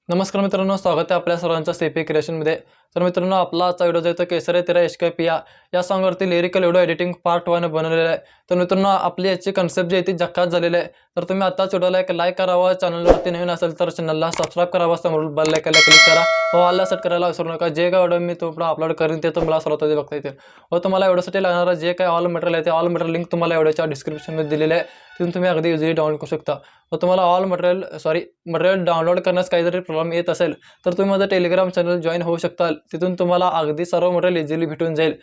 नमस्कार मित्रांनो, स्वागत आहे आपल्या सर्वांचं सीपी क्रिएशनमध्ये. तर मित्रांनो, आपला आजचा व्हिडिओ जो आहे तो केसरे तेरा इश्क पिया या सॉन्गवरती लिरिकल व्हिडिओ एडिटिंग पार्ट 1 बनवलेला आहे. तर मित्रांनो, आपली याची कन्सेप्ट जी आहे ती झक्कास झालेली आहे. तर तुम्ही आताच व्हिडिओला एक लाईक करावा, चॅनलवरती नवीन असेल तर चॅनलला सबस्क्राईब करावा, समोर बेल आयकॉनला क्लिक करा व ऑलला सेट करायला विसरू नका. जे काय व्हिडिओ मी तुम्हाला अपलोड करीन ते तुम्हाला सर्वात आधी बघता येतील. व तुम्हाला व्हिडिओसाठी लागणारं जे काही ऑल मटेरियल आहे ते ऑल मटेरियल लिंक तुम्हाला व्हिडिओच्या डिस्क्रिप्शनमध्ये दिलेलं आहे. तिथून तुम्ही अगदी इझिली डाउनलोड करू शकता. व तुम्हाला ऑल मटेरियल डाउनलोड करण्यास काही जरी प्रॉब्लेम येत असेल तर तुम्ही माझं टेलिग्राम चॅनल जॉईन होऊ शकता. तिथून तुम्हाला अगदी सर्व मटेरियल इझिली भेटून जाईल.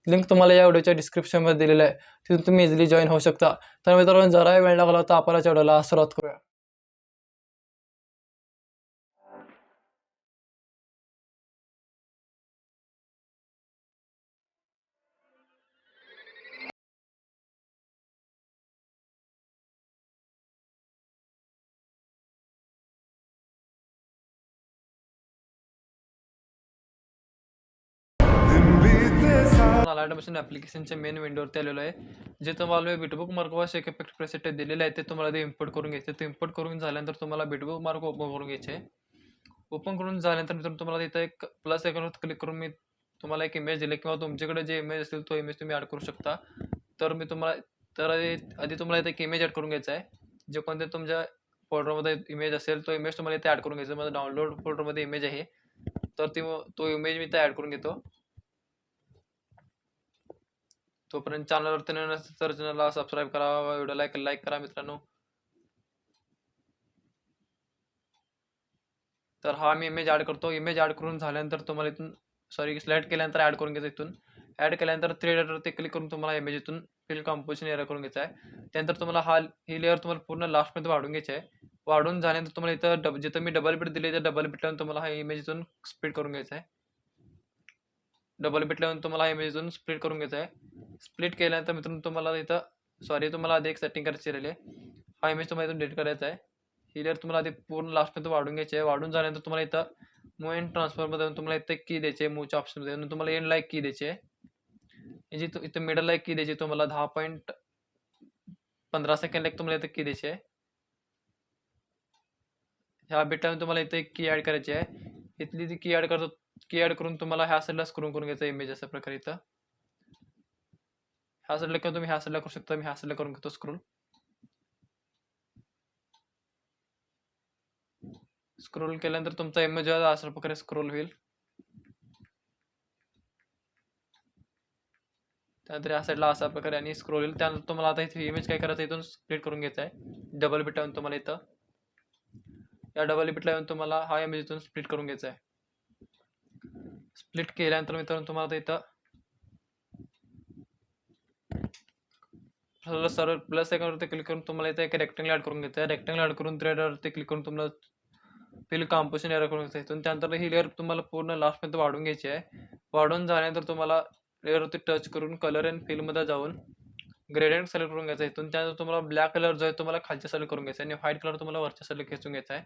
लिंक तुम्हाला या व्हिडिओच्या डिस्क्रिप्शनमध्ये दिलेलं आहे. तिथून तुम्ही इझिली जॉईन होऊ शकता. तर मित्रांनो, जरा वेळ लागला तर आपण या व्हिडिओला सुरुवात करूया. ॲडमिशन ॲप्लिकेशनच्या मेन विंडोवरती आलेलो आहे. जे तुम्हाला बिटबुक मार्कवर शेक इफेक्ट प्रेसेट दिलेलं आहे ते तुम्हाला ते इम्पोर्ट करून घ्यायचं. ते इम्पोर्ट करून झाल्यानंतर तुम्हाला बिटबुक मार्क ओपन करून घ्यायचे. ओपन करून झाल्यानंतर मित्रांनो, तुम्हाला इथं एक प्लस आयकॉनवर क्लिक करून मी तुम्हाला एक इमेज दिले किंवा तुमच्याकडे जे इमेज असेल तो इमेज तुम्ही ॲड करू शकता. तर मी तुम्हाला आधी तुम्हाला इथे एक इमेज ॲड करून घ्यायचा आहे. जे कोणते तुमच्या फोल्डरमध्ये इमेज असेल तो इमेज तुम्हाला इथे ॲड करून घ्यायचा. माझा डाउनलोड फोल्डरमध्ये इमेज आहे. तर तो इमेज मी इथे ॲड करून घेतो. तोपर्यंत चॅनलवरती नवीन असेल तर चॅनलला सबस्क्राईब करा, व्हिडिओला लाईक करा मित्रांनो. तर हा मी इमेज ॲड करतो. इमेज ॲड करून झाल्यानंतर तुम्हाला इथून सिलेक्ट केल्यानंतर ॲड करून घ्यायचं. इथून ॲड केल्यानंतर थ्री डॉटवरती क्लिक करून तुम्हाला इमेज इथून फिल कंपोजिशन एरिया करून घ्यायचा आहे. त्यानंतर तुम्हाला ही लेअर तुम्हाला पूर्ण लास्टमध्ये वाढून घ्यायची आहे. वाढून झाल्यानंतर तुम्हाला इथं जिथं मी डबल बिट दिले त्या डबल बिट लावून तुम्हाला हा इमेज इथून स्प्लिट करून घ्यायचा आहे. डबल बिट लावून तुम्हाला हा इमेज इथून स्प्लिट करून घ्यायचा आहे. स्प्लिट केल्यानंतर मित्रांनो तुम्हाला इथं तुम्हाला आधी एक सेटिंग करायची राहिली आहे. हा इमेज तुम्हाला इथून डिलीट करायचा आहे. ही लेअर तुम्हाला आधी पूर्ण लास्टमध्ये वाढून घ्यायची आहे. वाढून झाल्यानंतर तुम्हाला इथं मूव्ह अँड ट्रान्सफरमध्ये तुम्हाला इथं की द्यायची आहे. मूव्हच्या ऑप्शनमध्ये तुम्हाला एंड लाईक की द्यायची आहे. इथं मिडल लाईक की द्यायची तुम्हाला 10.15 सेकंड लाईक तुम्हाला इथं की द्यायची आहे. ह्या बिटावर तुम्हाला इथे एक की ॲड करायची आहे. इथली ती की ॲड करून तुम्हाला ह्या साईडला स्क्रोल करून घ्यायचा इमेज अशा प्रकारे. इथं ह्या साईडला किंवा तुम्ही ह्या साईडला करू शकता. मी ह्या साईडला करून घेतो स्क्रोल केल्यानंतर तुमचा इमेज अशा प्रकारे स्क्रोल होईल. त्यानंतर या साईडला अशा प्रकारे आणि स्क्रोल होईल. त्यानंतर तुम्हाला आता इथे इमेज काय करायचं, इथून स्प्लिट करून घ्यायचा आहे. डबल बिट लावून तुम्हाला इथं या डबल बिट लावून तुम्हाला हा इमेज इथून स्प्लिट करून घ्यायचा आहे. स्प्लिट केल्यानंतर मित्रांनो तुम्हाला इथं सर्व प्लस आयकॉनवरती क्लिक करून तुम्हाला इथे एक रेक्टेंगल ॲड करून घ्यायचं आहे. रेक्टेंगल ॲड करून थ्रेडवरती क्लिक करून तुम्हाला फिल कंपोजिशन एरिया करून घ्यायचं आहे. इथून त्यानंतर ही लेअर तुम्हाला पूर्ण लास्टमध्ये वाढून घ्यायची आहे. वाढून झाल्यानंतर तुम्हाला लेअरवरती टच करून कलर अँड फिलमध्ये जाऊन ग्रेडियंट सिलेक्ट करून घ्यायचा आहे. इथून त्यानंतर तुम्हाला ब्लॅक कलर जो आहे तुम्हाला खालच्या साईडला करून घ्यायचा आहे आणि व्हाईट कलर तुम्हाला वरच्या साईडला खेचून घ्यायचा आहे.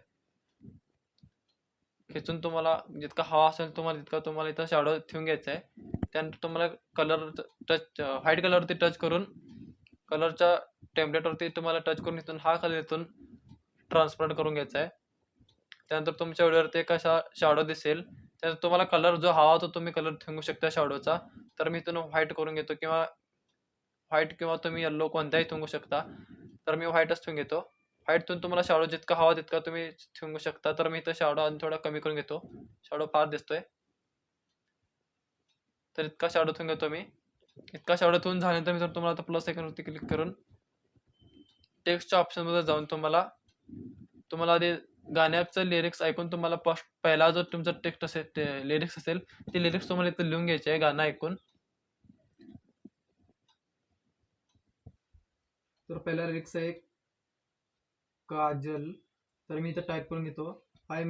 खेचून तुम्हाला जितका हवा असेल तुम्हाला तितका तुम्हाला इथं शॅडो ठेवून घ्यायचा आहे. त्यानंतर तुम्हाला कलर व्हाईट कलरवरती टच करून कलरच्या टेम्पलेटवरती तुम्हाला टच करून इथून हा कलर इथून ट्रान्सपरंट करून घ्यायचा आहे. त्यानंतर तुमच्या व्हिडिओवरती कसा शॅडो दिसेल त्यानंतर तुम्हाला कलर जो हवा होतो तुम्ही कलर ठेवू शकता शॅडोचा. तर मी इथून व्हाईट करून घेतो किंवा तुम्ही येल्लो कोणताही ठेवू शकता. तर मी व्हाईटच ठेवून घेतो. व्हाईटतून तुम्हाला शॅडो जितका हवा तितका तुम्ही ठेवू शकता. तर मी इथं शॅडो आणि थोडा कमी करून घेतो. शॅडो फार दिसतोय तर इतका शॅडो ठेवून घेतो मी. इतका शॅडो ठेवून झाल्यानंतर मी तुम्हाला आता प्लस आयकॉनवरती क्लिक करून टेक्स्टच्या ऑप्शनमध्ये जाऊन तुम्हाला आधी गाण्याचं लिरिक्स ऐकून तुम्हाला पहिला जो तुमचा टेक्स्ट असेल लिरिक्स असेल ते लिरिक्स तुम्हाला इथं लिहून घ्यायचे आहे गाणं ऐकून. तर पहिला लिरिक्स आहे काजल. तर मी इथं टाईप करून घेतो. हा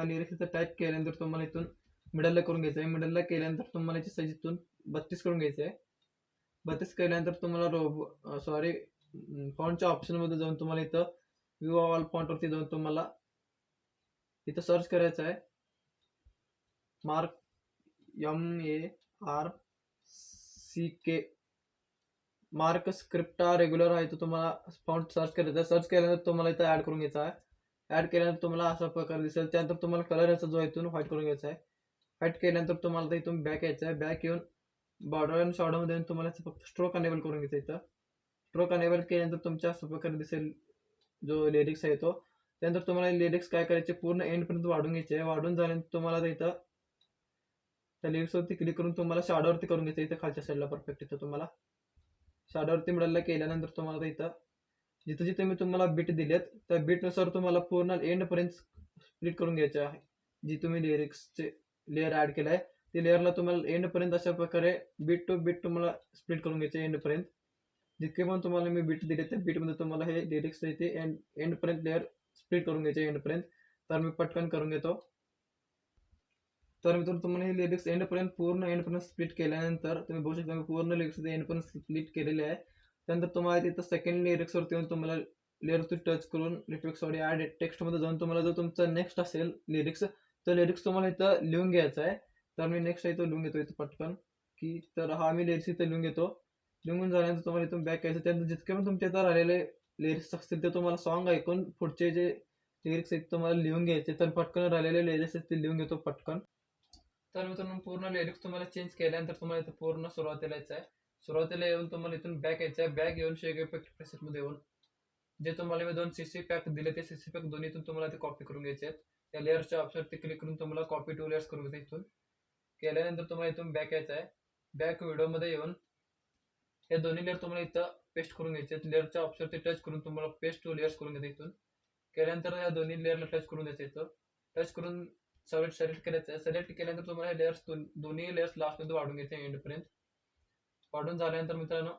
लिरिक्स इथं टाईप केल्यानंतर तुम्हाला इथून मिडलला करून घ्यायचं आहे. मिडलला केल्यानंतर तुम्हाला याची साईज इथून 32 करून घ्यायचं आहे. 32 केल्यानंतर तुम्हाला फॉन्टच्या ऑप्शनमध्ये जाऊन तुम्हाला इथं व्ह्यू ऑल फॉन्टवरती जाऊन तुम्हाला इथं सर्च करायचं आहे मार्क MARCK मार्क स्क्रिप्टा रेग्युलर आहे तो तुम्हाला फॉन्ट सर्च करायचा आहे. सर्च केल्यानंतर तुम्हाला इथं ॲड करून घ्यायचा आहे. ॲड केल्यानंतर तुम्हाला असा प्रकार दिसेल. त्यानंतर तुम्हाला कलर याचा जो आहे इथून व्हाईट करून घ्यायचा आहे. व्हाईट केल्यानंतर तुम्हाला आता इथून बॅक यायचं आहे. बॅक येऊन बॉर्डर आणि शॅडोमध्ये तुम्हाला फक्त स्ट्रोक अनेबल करून घ्यायचा इथं. स्ट्रोक अनेबल केल्यानंतर तुमच्या अशा प्रकारे दिसेल जो लिरिक्स आहे तो. त्यानंतर तुम्हाला लिरिक्स काय करायचे पूर्ण एंडपर्यंत वाढून घ्यायचे आहे. वाढून झाल्यानंतर तुम्हाला इथं त्या लिरिक्सवरती क्लिक करून तुम्हाला शॅडोवरती करून घ्यायचं इथं खालच्या साईडला परफेक्ट. इथं तुम्हाला शॅडोवरती मिळायला केल्यानंतर तुम्हाला इथं जिथं जिथे मी तुम्हाला बीट दिलेत त्या बीटनुसार तुम्हाला पूर्ण एंडपर्यंत स्प्लिट करून घ्यायचे आहे. जी तुम्ही लिरिक्सचे लेअर ॲड केलं आहे ते लेअरला तुम्हाला एंडपर्यंत अशा प्रकारे बीट टू बीट तुम्हाला स्प्लिट करून घ्यायचे एंडपर्यंत. जितके पण तुम्हाला मी बीट दिले त्या बीटमध्ये तुम्हाला हे लिरिक्स इथे एंडपर्यंत लेअर स्प्लिट करून घ्यायचे एंडपर्यंत. तर मी पटकन करून घेतो. तर मित्रांनो तुम्हाला हे लिरिक्स पूर्ण एंडपर्यंत स्प्लिट केल्यानंतर तुम्ही बघू शकता पूर्ण लिरिक्स एंडपर्यंत स्प्लिट केलेले आहे. त्यानंतर तुम्हाला तिथं सेकंड लिरिक्सवरती येऊन तुम्हाला लेअरवरती टच करून लिरिक्सवरती ॲड टेक्स्टमध्ये जाऊन तुम्हाला जो तुमचा नेक्स्ट असेल लिरिक्स तर लिरिक्स तुम्हाला इथं लिहून घ्यायचा आहे. तर मी नेक्स्ट इथं लिहून घेतो इथं पटकन की तर हा मी लिरिक्स इथं लिहून घेतो. लिहून झाल्यानंतर तुम्हाला इथून बॅक यायचं. त्यानंतर जितके पण तुमच्या इथं राहिलेले लिरिक्स असतील ते तुम्हाला सॉन्ग ऐकून पुढचे जे लिरिक्स आहेत तुम्हाला लिहून घ्यायचे. तर पटकन राहिलेले लिरिक्स आहेत ते लिहून घेतो पटकन. तर मित्रांनो पूर्ण लिरिक्स तुम्हाला चेंज केल्यानंतर तुम्हाला इथं पूर्ण सुरुवातीला यायचं आहे. सुरुवातीला येऊन तुम्हाला इथून बॅक यायचं आहे. बॅक येऊन शेक इफेक्ट प्रेसेटमध्ये येऊन जे तुम्हाला मी 2 CC पॅक दिले ते CC पॅक दोन्हीतून तुम्हाला ते कॉपी करून घ्यायचे आहेत. त्या लेअरच्या ऑप्शनवरती क्लिक करून तुम्हाला कॉपी टू लेअर्स करून घ्यायचं इथून. केल्यानंतर तुम्हाला इथून बॅक यायचं आहे. बॅक व्हिडिओमध्ये येऊन हे दोन्ही लेअर तुम्हाला इथं पेस्ट करून घ्यायचे आहेत. लेअरच्या ऑप्शनवरती टच करून तुम्हाला पेस्ट टू लेअर्स करून घ्यायचं इथून. केल्यानंतर या दोन्ही लेअरला टच करून द्यायचं इथं. टच करून सिलेक्ट करायचं आहे. सिलेक्ट केल्यानंतर तुम्हाला लेअर्स दोन्ही लेअर्स लास्टमध्ये वाढून घ्यायचे एंडपर्यंत. वाढून झाल्यानंतर मित्रांनो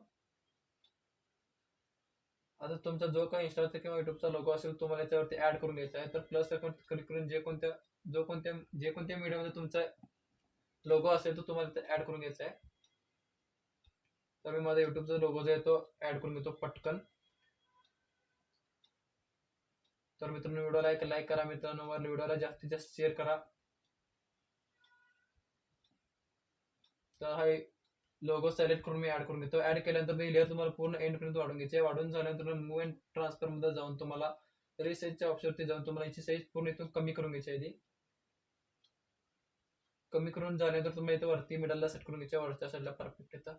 आता तुमचा जो काही इंस्टाचा किंवा युट्यूबचा लोगो असेल तुम्हाला याच्यावरती ऍड करून घ्यायचा आहे. तर प्लस अकाउंट क्लिक करून जे कोणत्या मीडियामध्ये तुमचा लोगो असेल तो तुम्हाला ऍड करून घ्यायचा आहे. तर मी माझा युट्यूबचा लोगो जो आहे तो ऍड करून घेतो पटकन. तर मित्रांनो व्हिडिओला लाईक करा. मित्रांनो व्हिडिओला जास्तीत जास्त शेअर करा. तर हा लोगो सिलेक्ट करून मी ऍड करून घेतो. ऍड केल्यानंतर मी लेअर तुम्हाला पूर्ण एंडपर्यंत वाढून घ्यायचे. वाढून झाल्यानंतर मूव्ह अँड ट्रान्सफर मध्ये जाऊन तुम्हाला रिसाईजच्या ऑप्शनवरती जाऊन तुम्हाला याची साईज पूर्ण इथून कमी करून घ्यायची आहे. कमी करून झाल्यानंतर तुम्ही इथं वरती मिडलला सेट करून घ्यायच्या वरच्या साईडला परफेक्ट येतं.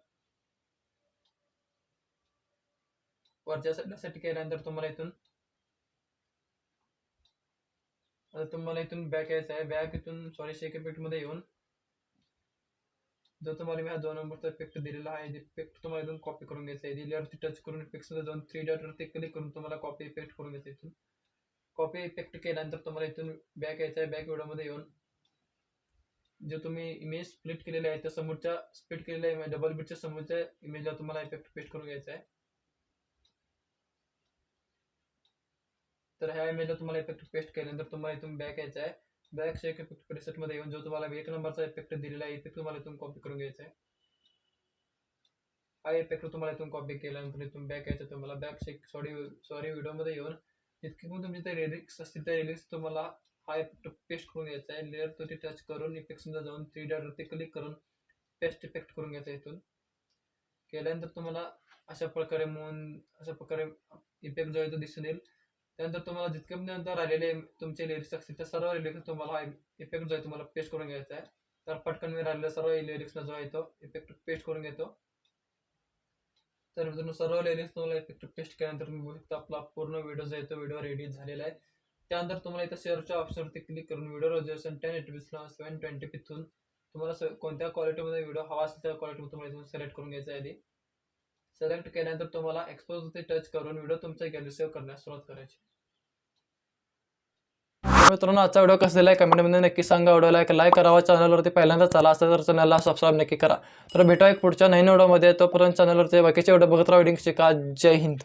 वरच्या साईडला सेट केल्यानंतर तुम्हाला इथून बॅक यायचं आहे. बॅक इथून शेक इफेक्ट मध्ये येऊन जो तुम्हाला मी हा 2 नंबरचा इफेक्ट दिलेला आहे इफेक्ट तुम्हाला इथून कॉपी करून घ्यायचा आहे. लेअरवरती टच करून इफेक्टमध्ये जाऊन 3 डॉटवरती क्लिक करून तुम्हाला कॉपी इफेक्ट करून घ्यायचा इथून. कॉपी इफेक्ट केल्यानंतर तुम्हाला इथून बॅक यायचं आहे. बॅक व्हिडिओमध्ये येऊन जो तुम्ही इमेज स्प्लिट केलेले आहे त्या समोरच्या स्प्लिट केलेल्या डबल बीटच्या समोरच्या इमेजला तुम्हाला इफेक्ट पेस्ट करून घ्यायचा आहे. तर ह्या इमेजला तुम्हाला इफेक्ट पेस्ट केल्यानंतर तुम्हाला इथून बॅक यायचं आहे. बॅक शेक इफेक्ट प्रेसेटमध्ये येऊन जो तुम्हाला 1 नंबरचा इफेक्ट दिलेला आहे इफेक्ट तुम्हाला इथून कॉपी करून घ्यायचा आहे. हा इफेक्ट तुम्हाला इथून कॉपी केल्यानंतर इथून बॅक यायचं तुम्हाला बॅक शेक व्हिडिओमध्ये येऊन जितके पण तुमचे ते लिरिक्स असतील त्या लिरिक्स तुम्हाला हा इफेक्ट पेस्ट करून घ्यायचा आहे. लेअर वरती टच करून इफेक्ट्समध्ये जाऊन 3 डॉटवरती क्लिक करून पेस्ट इफेक्ट करून घ्यायचा इथून. केल्यानंतर तुम्हाला अशा प्रकारे इफेक्ट जो आहे तो दिसून येईल. त्यानंतर तुम्हाला जितके पण नंतर राहिलेले तुमचे लिरिक्स असतील त्या सर्व लिरिक्स तुम्हाला इफेक्ट जो आहे तुम्हाला पेस्ट करून घ्यायचा आहे. तर पटकन मी राहिलेल्या सर्व लिरिक्सला जो आहे तो इफेक्ट पेस्ट करून घेतो. तर मित्रांनो सर्व लिरिक्स तुम्हाला इफेक्ट पेस्ट केल्यानंतर तुम्ही बघू शकता आपला पूर्ण व्हिडिओ जो आहे तो व्हिडिओ रेडी झालेला आहे. त्यानंतर तुम्हाला इथं शेअरच्या ऑप्शनवरती क्लिक करून व्हिडिओ रेझोल्यूशन 1080p 720p इथून तुम्हाला कोणत्या क्वालिटीमध्ये व्हिडिओ हवा असेल त्या क्वालिटीमध्ये तुम्हाला इथून सिलेक्ट करून घ्यायचा आहे. आधी सिलेक्ट केल्यानंतर तुम्हाला एक्सपोजवरती टच करून व्हिडिओ तुमच्या गॅलरी सेव्ह करण्यास सुरुवात करायची. मित्रांनो आजचा व्हिडिओ कसा दिला आहे कमेंटमध्ये नक्की सांगा. व्हिडिओला लाईक करावा. चॅनलवरती पहिल्यांदा चला असेल तर चॅनलला सबस्क्राईब नक्की करा. तर भेटूया एक पुढच्या नवीन व्हिडिओमध्ये. तोपर्यंत चॅनलवरती बाकीचे व्हिडिओ बघत राहा. जय हिंद.